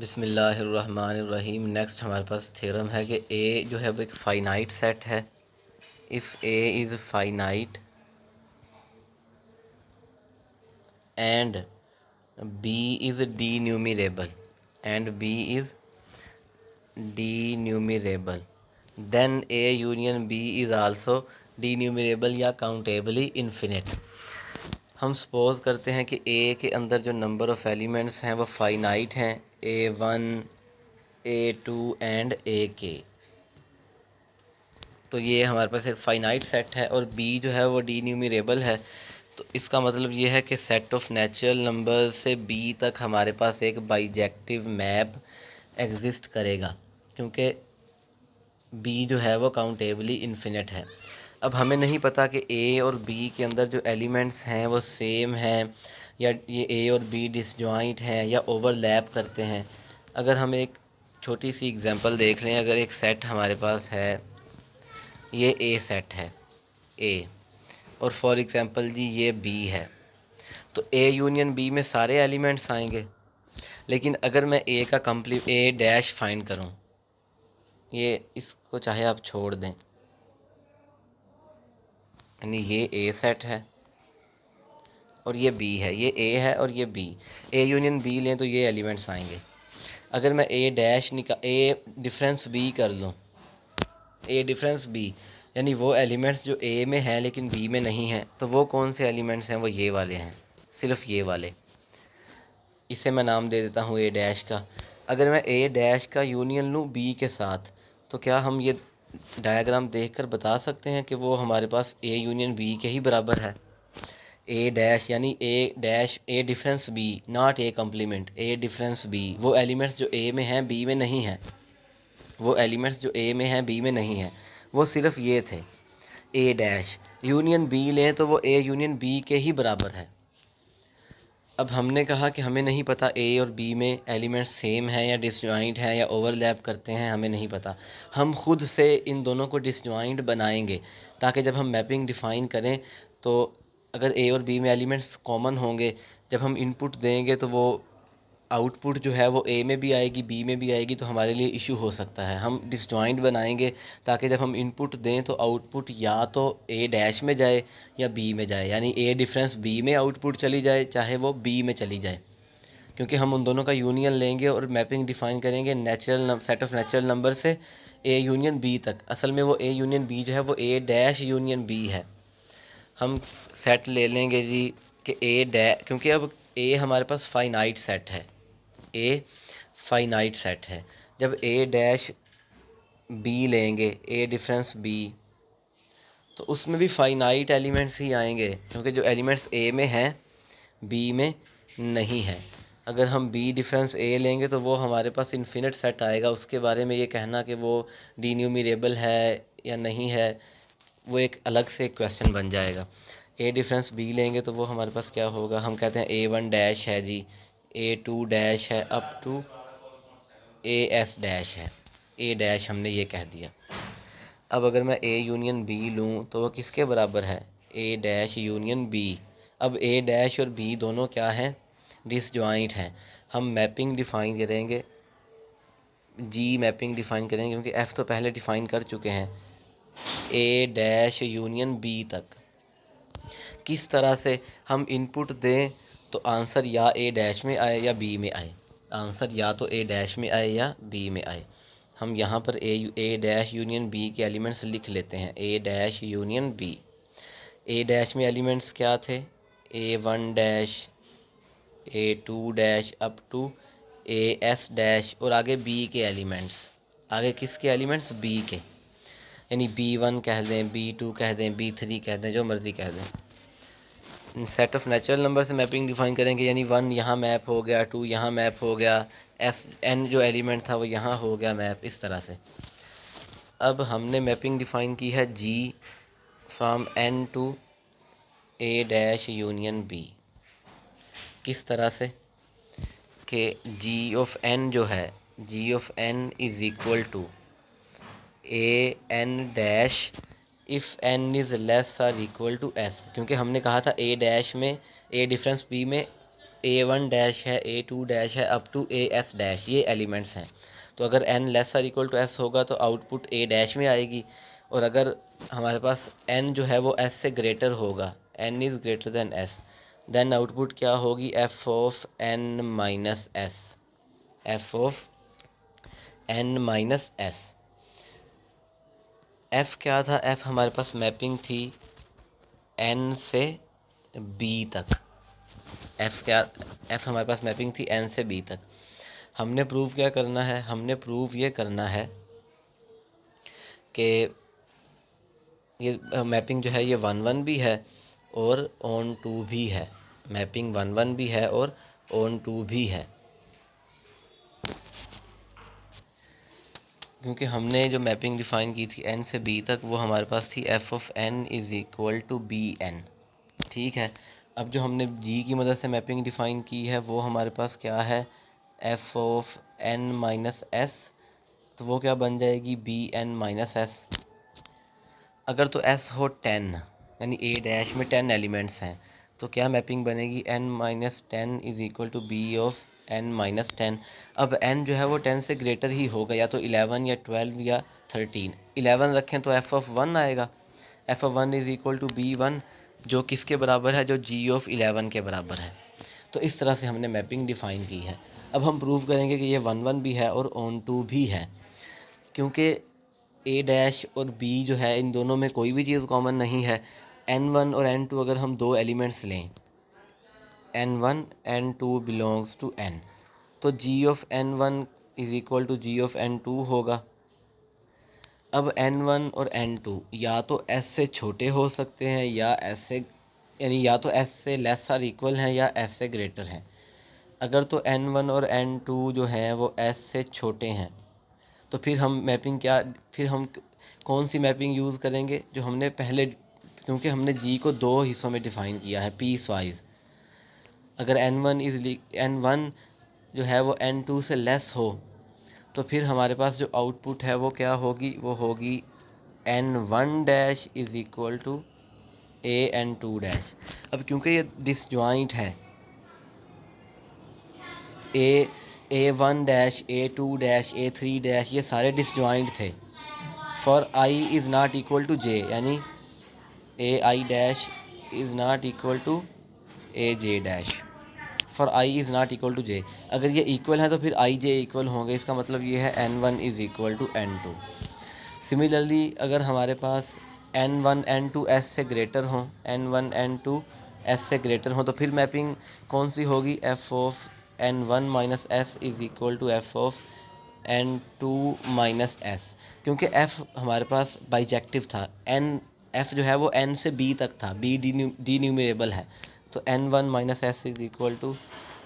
बिस्मिल्लाहिर्रहमानिर्रहीम। नेक्स्ट हमारे पास थ्योरम है कि ए जो है वो एक फाइनाइट सेट है। If A is finite and B is denumerable then A union B is also denumerable या काउंटेबली इन्फिनिट। हम सपोज करते हैं कि ए के अंदर जो नंबर ऑफ़ एलिमेंट्स हैं वो फाइनाइट हैं, A1 A2 एंड AK। तो ये हमारे पास एक फाइनाइट सेट है और बी जो है वो डी न्यूमरेबल है। तो इसका मतलब ये है कि सेट ऑफ नेचुरल नंबर से बी तक हमारे पास एक बाइजेक्टिव मैप एग्जिस्ट करेगा, क्योंकि बी जो है वो काउंटेबली इन्फिनिट है। अब हमें नहीं पता कि ए और बी के अंदर जो एलिमेंट्स हैं वो सेम हैं या ये ए और बी डिसजॉइंट हैं या ओवरलैप करते हैं। अगर हम एक छोटी सी एग्जांपल देख लें, अगर एक सेट हमारे पास है, ये ए सेट है ए, और फॉर एग्जांपल जी ये बी है, तो ए यूनियन बी में सारे एलिमेंट्स आएंगे। लेकिन अगर मैं ए का कंप्लीट ए डैश फाइंड करूं, ये इसको चाहे आप छोड़ दें, यानी ये ए सेट है और ये बी है, ये ए है और ये बी, ए यूनियन बी लें तो ये एलिमेंट्स आएंगे। अगर मैं ए डैश ए डिफरेंस बी कर लूँ, ए डिफरेंस बी यानी वो एलिमेंट्स जो ए में हैं लेकिन बी में नहीं हैं, तो वो कौन से एलिमेंट्स हैं? वो ये वाले हैं, सिर्फ ये वाले। इसे मैं नाम दे देता हूँ ए डैश का। अगर मैं ए डैश का यूनियन लूँ बी के साथ, तो क्या हम ये डायग्राम देखकर बता सकते हैं कि वो हमारे पास ए यूनियन बी के ही बराबर है? ए डैश यानी A dash A difference B, not a complement, A difference B, वो एलिमेंट्स जो ए में हैं बी में नहीं हैं, वो एलिमेंट्स जो ए में हैं बी में नहीं हैं, वो सिर्फ ये थे। ए डैश यूनियन बी लें तो वो ए यूनियन बी के ही बराबर है। अब हमने कहा कि हमें नहीं पता ए और बी में एलिमेंट्स सेम हैं या डिसजॉइंट हैं या ओवरलैप करते हैं, हमें नहीं पता। हम खुद से इन दोनों को डिसजॉइंट बनाएंगे ताकि जब हम मैपिंग डिफ़ाइन करें तो अगर ए और बी में एलिमेंट्स कॉमन होंगे, जब हम इनपुट देंगे तो वो आउटपुट जो है वो ए में भी आएगी बी में भी आएगी, तो हमारे लिए इशू हो सकता है। हम डिसजॉइंट बनाएंगे ताकि जब हम इनपुट दें तो आउटपुट या तो ए डैश में जाए या बी में जाए, यानी ए डिफरेंस बी में आउटपुट चली जाए चाहे वो बी में चली जाए, क्योंकि हम उन दोनों का यूनियन लेंगे और मैपिंग डिफाइन करेंगे natural set of natural number से ए यूनियन बी तक। असल में वो ए यूनियन बी जो है वो ए डैश यूनियन बी है। हम सेट ले लेंगे जी कि ए डैश, क्योंकि अब ए हमारे पास फाइनाइट सेट है, ए फाइनाइट सेट है। जब ए डैश बी लेंगे, ए डिफरेंस बी, तो उसमें भी फाइनाइट एलिमेंट्स ही आएंगे, क्योंकि जो एलिमेंट्स ए में हैं बी में नहीं है। अगर हम बी डिफरेंस ए लेंगे तो वो हमारे पास इन्फिनिट सेट आएगा। उसके बारे में ये कहना कि वो डीन्यूमरेबल है या नहीं है, वो एक अलग से क्वेश्चन बन जाएगा। ए डिफरेंस बी लेंगे तो वो हमारे पास क्या होगा? हम कहते हैं A1 डैश है जी, A2 डैश है, अप टू AS डैश है, ए डैश हमने ये कह दिया। अब अगर मैं ए यूनियन बी लूँ तो वो किसके बराबर है? A dash union B. अब ए डैश और बी दोनों क्या हैं? डिसजॉइंट हैं। हम मैपिंग डिफ़ाइन करेंगे, जी मैपिंग डिफ़ाइन करेंगे, क्योंकि एफ़ तो पहले डिफ़ाइन कर चुके हैं, ए डैश यूनियन बी तक। किस तरह से हम इनपुट दें तो आंसर या ए डैश में आए या बी में आए, आंसर या तो ए डैश में आए या बी में आए। हम यहाँ पर ए डैश यूनियन बी के एलिमेंट्स लिख लेते हैं, A dash union B. A dash में एलिमेंट्स क्या थे? A1 dash, A2 dash up to AS dash, और आगे बी के एलिमेंट्स। आगे किसके एलिमेंट्स? बी के, यानी B1 कह दें, B2 कह दें, B3 कह दें, जो मर्ज़ी कह दें। सेट ऑफ नेचुरल नंबर से मैपिंग डिफाइन करेंगे, यानी 1 यहाँ मैप हो गया, 2 यहाँ मैप हो गया, Fn जो एलिमेंट था वो यहाँ हो गया मैप, इस तरह से। अब हमने मैपिंग डिफाइन की है G from N to A dash union B। किस तरह से कि G ऑफ N जो है, G of N is equal to A N dash if N is less or equal to S, क्योंकि हमने कहा था A डैश में, A डिफरेंस B में A1 डैश है, A2 डैश है, अप टू AS डैश, ये एलिमेंट्स हैं। तो अगर n less or equal to s होगा तो आउटपुट A डैश में आएगी, और अगर हमारे पास n जो है वो s से ग्रेटर होगा, n is greater than s, then output क्या होगी, f of n minus s, f of n minus s। f क्या था, f हमारे पास मैपिंग थी n से b तक, f क्या, f हमारे पास मैपिंग थी n से b तक। हमने प्रूव क्या करना है, हमने प्रूव ये करना है कि ये मैपिंग जो है ये 1 1 भी है और ऑन टू भी है, मैपिंग 1 1 भी है और ऑन टू भी है। क्योंकि हमने जो मैपिंग डिफ़ाइन की थी n से b तक, वो हमारे पास थी f of n is equal to B N. ठीक है, अब जो हमने g की मदद से मैपिंग डिफ़ाइन की है वो हमारे पास क्या है, f of n minus s, तो वो क्या बन जाएगी, बी एन माइनस एस। अगर तो s हो 10, यानी a डैश में 10 एलिमेंट्स हैं, तो क्या मैपिंग बनेगी, n minus 10 is equal to B of n minus 10। अब n जो है वो 10 से ग्रेटर ही होगा, या तो 11 या 12 या 13। 11 रखें तो f ऑफ 1 आएगा, f of 1 is equal to B 1, जो किसके बराबर है, जो g ऑफ 11 के बराबर है। तो इस तरह से हमने मैपिंग डिफ़ाइन की है। अब हम प्रूव करेंगे कि ये 1 1 भी है और ऑन टू भी है, क्योंकि ए डैश और बी जो है इन दोनों में कोई भी चीज़ कॉमन नहीं है। n1 और n2 अगर हम दो एलिमेंट्स लें, n1 n2 belongs to n, तो g of n1 is equal to g of n2 होगा। अब n1 और n2 या तो s से छोटे हो सकते हैं या s से, यानी या तो s से लेस आर इक्वल हैं या s से ग्रेटर हैं। अगर तो n1 और n2 जो हैं वो s से छोटे हैं, तो फिर हम मैपिंग क्या, फिर हम कौन सी मैपिंग यूज़ करेंगे, जो हमने पहले, क्योंकि हमने जी को दो हिस्सों में डिफ़ाइन किया है पीस वाइज। अगर n1 जो है वो n2 से लेस हो, तो फिर हमारे पास जो आउटपुट है वो क्या होगी, वो होगी n1 dash is equal to an2 dash. अब क्योंकि ये डिसजॉइंट है, a1 dash, a2 dash, a3 dash, ये सारे डिसजॉइंट थे। For i is not equal to j, यानी a i dash is not equal to a j dash, for i is not equal to j. अगर ये equal है तो फिर आई J equal होंगे, इसका मतलब ये है n1 is equal to n2। Similarly अगर हमारे पास n1 n2 s से ग्रेटर हों, n1 n2 s से ग्रेटर हों, तो फिर मैपिंग कौन सी होगी, f of n1 minus s is equal to f of n2 minus s। क्योंकि f हमारे पास बाइजेक्टिव था, n f जो है वो n से b तक था, b डी न्यूमरेबल है, तो n1 minus S is equal to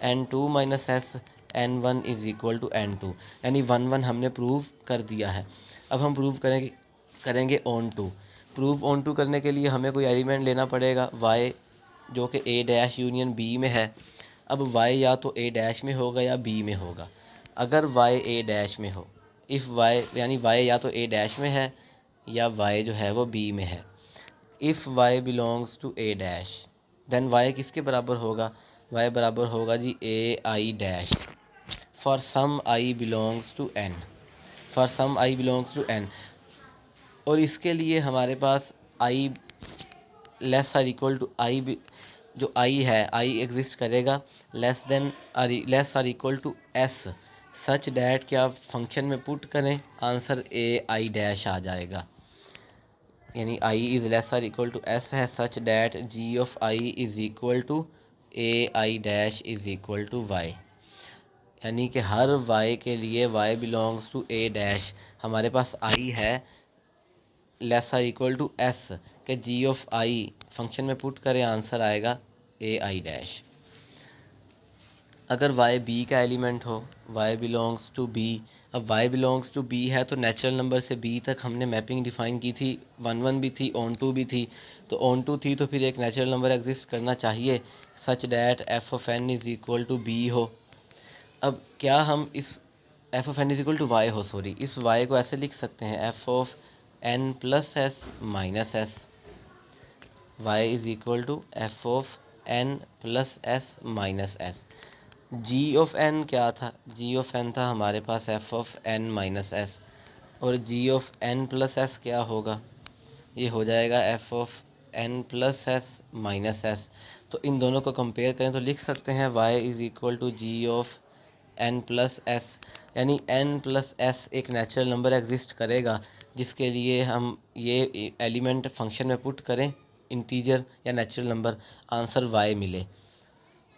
n2 minus S, n1 is equal to n2, यानी 1 1 हमने प्रूव कर दिया है। अब हम प्रूव करेंगे onto. Prove onto करने के लिए हमें कोई एलिमेंट लेना पड़ेगा y, जो कि a डैश यूनियन b में है। अब y या तो a डैश में होगा या b में होगा। अगर y a डैश में हो, इफ़ y, यानी y या तो a डैश में है या y जो है वो b में है। If y belongs to a dash, then y किसके बराबर होगा, y बराबर होगा G a I dash, for some i belongs to n, for some i belongs to n। और इसके लिए हमारे पास i less or equal to i, जो i है i एग्जिस्ट करेगा less or equal to s, such that कि आप फंक्शन में पुट करें, आंसर a आई डैश आ जाएगा, यानी i is less or equal to s है, such that g of i is equal to a I dash is equal to y, यानी कि हर y के लिए y belongs to a dash हमारे पास i है less or equal to s के g ऑफ i फंक्शन में पुट करें, आंसर आएगा a आई डैश। अगर y b का एलिमेंट हो, y बिलोंग्स टू b, अब y बिलोंग्स टू b है तो नेचुरल नंबर से b तक हमने मैपिंग डिफ़ाइन की थी, 1 1 भी थी, ऑन टू भी थी, तो ऑन टू थी तो फिर एक नेचुरल नंबर एग्जिस्ट करना चाहिए such that f of n is equal to b हो। अब क्या हम इस f of n is equal to y हो, सॉरी, इस y को ऐसे लिख सकते हैं f of n plus s minus s, y is equal to f of n plus s minus s. G of n क्या था? जी ऑफ एन था हमारे पास f of n minus s, और जी ऑफ एन प्लस एस क्या होगा? ये हो जाएगा f of n plus s minus s. तो इन दोनों को कंपेयर करें तो लिख सकते हैं y is equal to g of n plus s, यानी एन प्लस एस एक नेचुरल नंबर एग्जिस्ट करेगा जिसके लिए हम ये एलिमेंट फंक्शन में पुट करें, इंटीजर या नेचुरल नंबर, आंसर y मिले।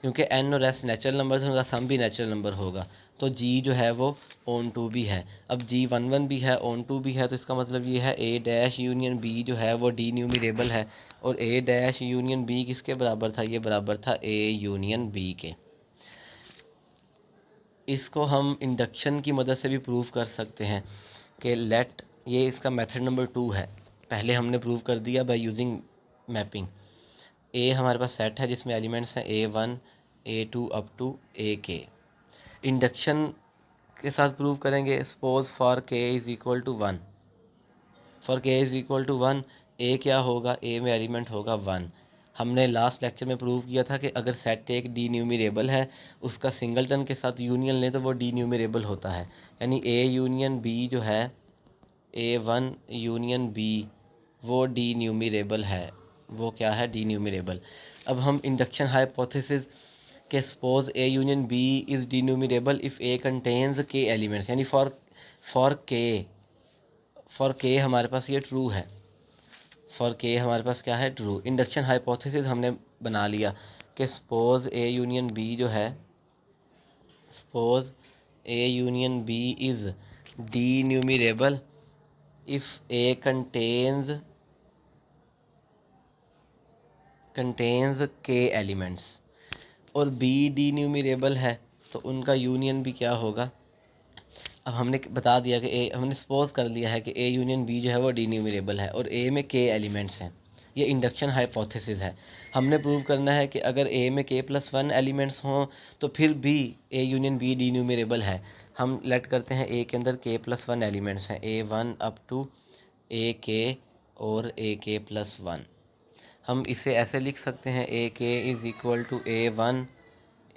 क्योंकि एन और एस नेचुरल नंबर से उनका सम भी नेचुरल नंबर होगा, तो जी जो है वो ऑन टू भी है। अब जी वन वन भी है, ऑन टू भी है, तो इसका मतलब ये है ए डैश यूनियन बी जो है वो डी न्यूमरेबल है। और ए डैश यूनियन बी किसके बराबर था? ये बराबर था ए यूनियन बी के। इसको हम इंडक्शन की मदद से भी प्रूव कर सकते हैं कि लेट, ये इसका मेथड नंबर 2 है। पहले हमने प्रूव कर दिया बाय यूजिंग मैपिंग। ए हमारे पास सेट है जिसमें एलिमेंट्स हैं A1 A2 up to A के। इंडक्शन के साथ प्रूव करेंगे। सपोज फॉर के इज़ इक्वल टू 1, फॉर के इज़ इक्वल टू 1 ए क्या होगा? ए में एलिमेंट होगा 1। हमने लास्ट लेक्चर में प्रूव किया था कि अगर सेट एक डी न्यूमरेबल है, उसका सिंगलटन के साथ यूनियन लें तो वो डी न्यूमरेबल होता है। यानी ए यूनियन बी जो है, A1 यूनियन बी, वो डी न्यूमरेबल है। वो क्या है? Denumerable. अब हम इंडक्शन हाइपोथेसिस के suppose A union B is denumerable if A contains k elements, यानी फॉर के हमारे पास ये ट्रू है। फॉर के हमारे पास क्या है? ट्रू। इंडक्शन हाइपोथेसिस हमने बना लिया कि सपोज ए यूनियन बी जो है, suppose A union B is denumerable if A contains k elements, और बी डी न्यूमरेबल है, तो उनका यूनियन भी क्या होगा? अब हमने बता दिया कि ए, हमने सपोज कर लिया है कि ए यूनियन बी जो है वो डी न्यूमरेबल है और ए में के एलिमेंट्स हैं। ये इंडक्शन हाइपोथेसिस है। हमने प्रूव करना है कि अगर ए में के प्लस वन एलिमेंट्स हों तो फिर भी A union B denumerable है। हम लेट करते हैं ए के अंदर के प्लस वन एलिमेंट्स हैं, A1 अप टू ए के और ए के प्लस वन। हम इसे ऐसे लिख सकते हैं A k is equal to A1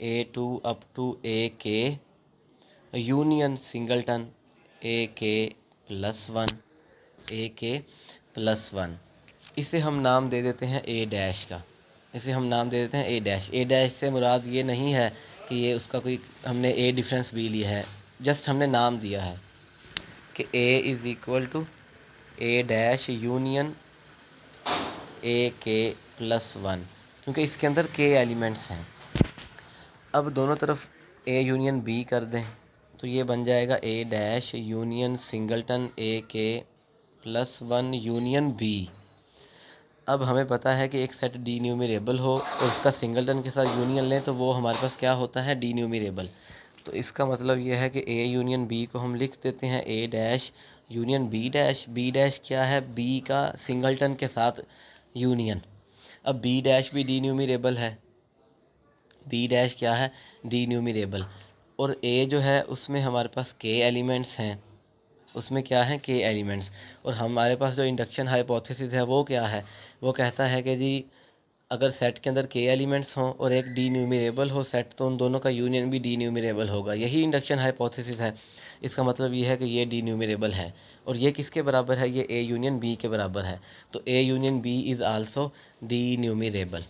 A2 up to A k union singleton A k plus one, A k plus one. इसे हम नाम दे देते हैं ए डैश का। इसे हम नाम दे देते हैं ए डैश। ए डैश से मुराद ये नहीं है कि ये उसका कोई, हमने ए डिफरेंस भी लिया है, जस्ट हमने नाम दिया है कि A is equal to A dash union A k plus one, क्योंकि इसके अंदर के एलिमेंट्स हैं। अब दोनों तरफ ए यूनियन बी कर दें तो ये बन जाएगा ए डैश यूनियन सिंगलटन ए k plus one union B. अब हमें पता है कि एक सेट डी न्यूमरेबल हो और उसका सिंगलटन के साथ यूनियन लें तो वो हमारे पास क्या होता है? D numerable. तो इसका मतलब ये है कि ए यूनियन बी को हम लिख देते हैं A dash union B dash. B dash क्या है? बी का सिंगलटन के साथ यूनियन। अब बी डैश भी डी न्यूमरेबल है। बी डैश क्या है? Denumerable. और ए जो है उसमें हमारे पास के एलिमेंट्स हैं, उसमें क्या है? के एलिमेंट्स। और हमारे पास जो इंडक्शन हाइपोथेसिस है वो क्या है? वो कहता है कि जी अगर सेट के अंदर के एलिमेंट्स हों और एक डी न्यूमरेबल हो सेट, तो उन दोनों का यूनियन भी डी न्यूमरेबल होगा। यही इंडक्शन हाइपोथेसिस है। इसका मतलब ये है कि ये डी न्यूमरेबल है। और ये किसके बराबर है? ये ए यूनियन बी के बराबर है। तो A union B is also D numerable.